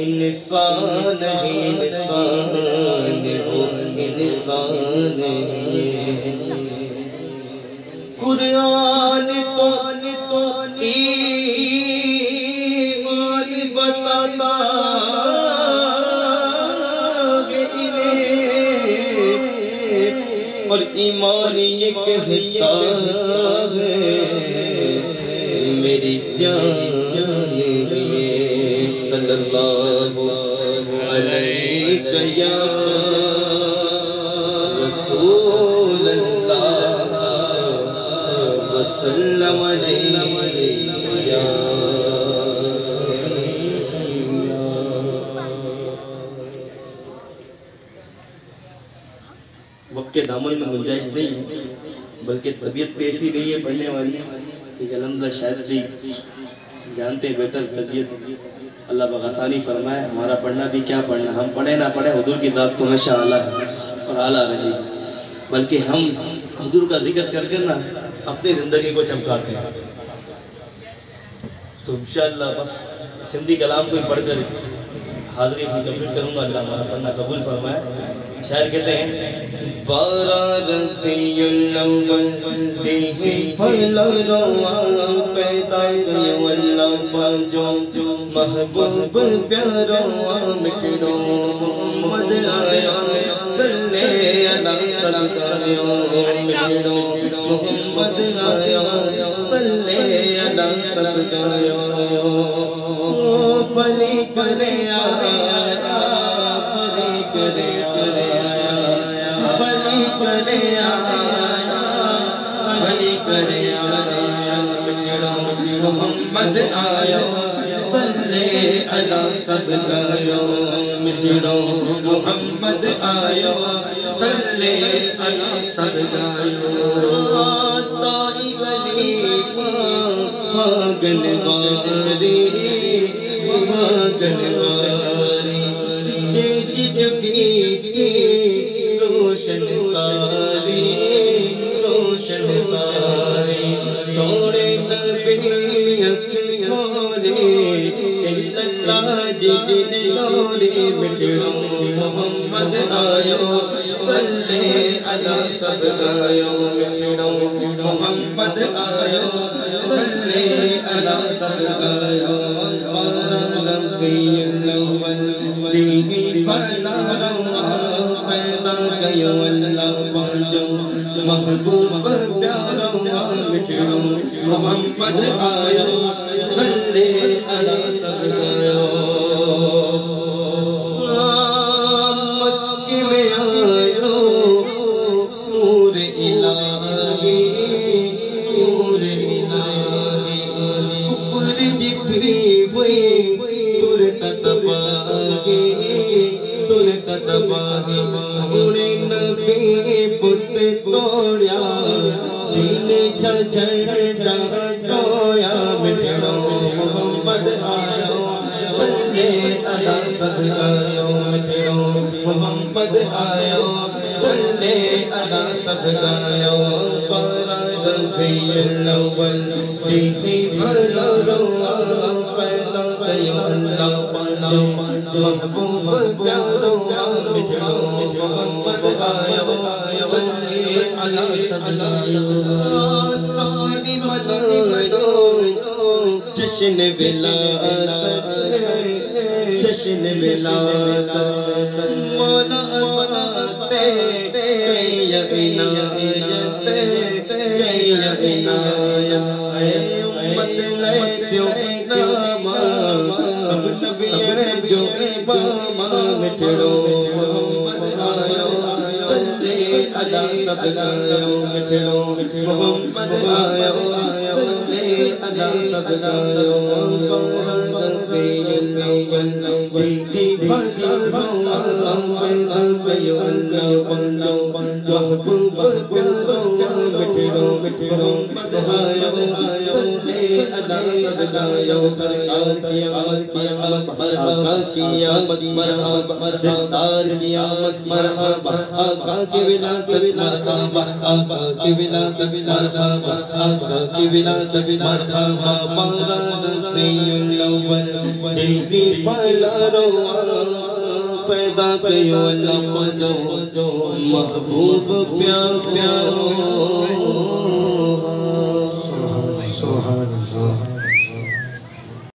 इंसान ही इंसान हो, इंसान ही कुरान तो ईमान बताता है इन्हें, और ईमान ये कहता है मेरी जान सल्लल्लाहु अलैहि या रसूल अल्लाह वसल्लम अलैहि या वक्त के दामन में गुंजाइश नहीं, बल्कि तबीयत पे ऐसी नहीं है पढ़ने वाली कि अल्हम्दुलिल्लाह शायद भी जानते बेहतर तबीयत अल्लाह पाक आसानी फरमाए। हमारा पढ़ना भी क्या पढ़ना, हम पढ़े ना पढ़े हुजूर की दात तो माशाअल्लाह और आला रही, बल्कि हम हुजूर का जिक्र कर कर ना अपनी ज़िंदगी को चमकाते हैं। तो इंशाअल्लाह बस सिंधी कलाम को ही पढ़कर हाज़िरी कंप्लीट करूँगा। अल्लाह हमारा पढ़ना कबूल फरमाए। शायर कहते हैं बारह रबीउल अव्वल ॾींहुं ڀلارو पैदा कयो अल्लाह पांजो महबूब प्यारो मिठड़ो मोहम्मद आयो सल्ले अला सरकायो मिठड़ो मोहम्मद आयो सल्ले अला सरकायो भली करे आया भली करे मोहम्मद आयो सल्ले अला सब गायो मिठड़ो मोहम्मद आयो सल्ले अला सब गायो ताई गली पागल वारी जे जिजगी रोशन सारी सोने नबी जिन लोरे मिठड़ो मोहम्मद आयो सल्ले अला सब गायो मिठड़ो मोहम्मद आयो सल्ले अला सब गायो रबीउल अव्वल ॾींहुं ڀلارو पैदा कयो अल्लाह पांजो महबूब प्यारो मिठड़ो मोहम्मद आयो सल्ले अला सब गायो मक्के में आयो नूर इलाही कुफर जितनी हुई तुरत तबाही सोने नबी पुत तोड़या दिल झंडा जोया मिठड़ो मोहम्मद आयो सल्ले अला सब गायो मिठड़ो मोहम्मद आयो सल्ले अला सब गायो बारह रबीउल अव्वल ॾींहुं ڀلارو पैदा कयो अल्लाह पांजो महबूब प्यारो मिठड़ो मोहम्मद आयो सल्ले अला सब गायो सफरी मनायो जश्न विलादत मौला अते कई इनायत उम्मत ले दियो इनामा सब नबियन जो इमामा मिठड़ो मोहम्मद आयो सल्ले अला सब गायो मिठड़ो मोहम्मद आयो सल्ले अला सब गायो रबीउल अव्वल ॾींहुं ڀلارو पैदा कयो अल्लाह पांजो महबूब प्यारो मिठड़ो मिठड़ो मदहायो सल्ले अला सल्लायो सरकार क़यामत क़यामत मरहबा क़यामत मरहबा दिलदार क़यामत मरहबा आका की विलादत मरहबा आका की विलादत मरहबा आका की विलादत मरहबा बारा रबीउल अव्वल ॾिंहं ڀلارو पैदा कयो अल्लाह पंहिंजो महबूब प्यारो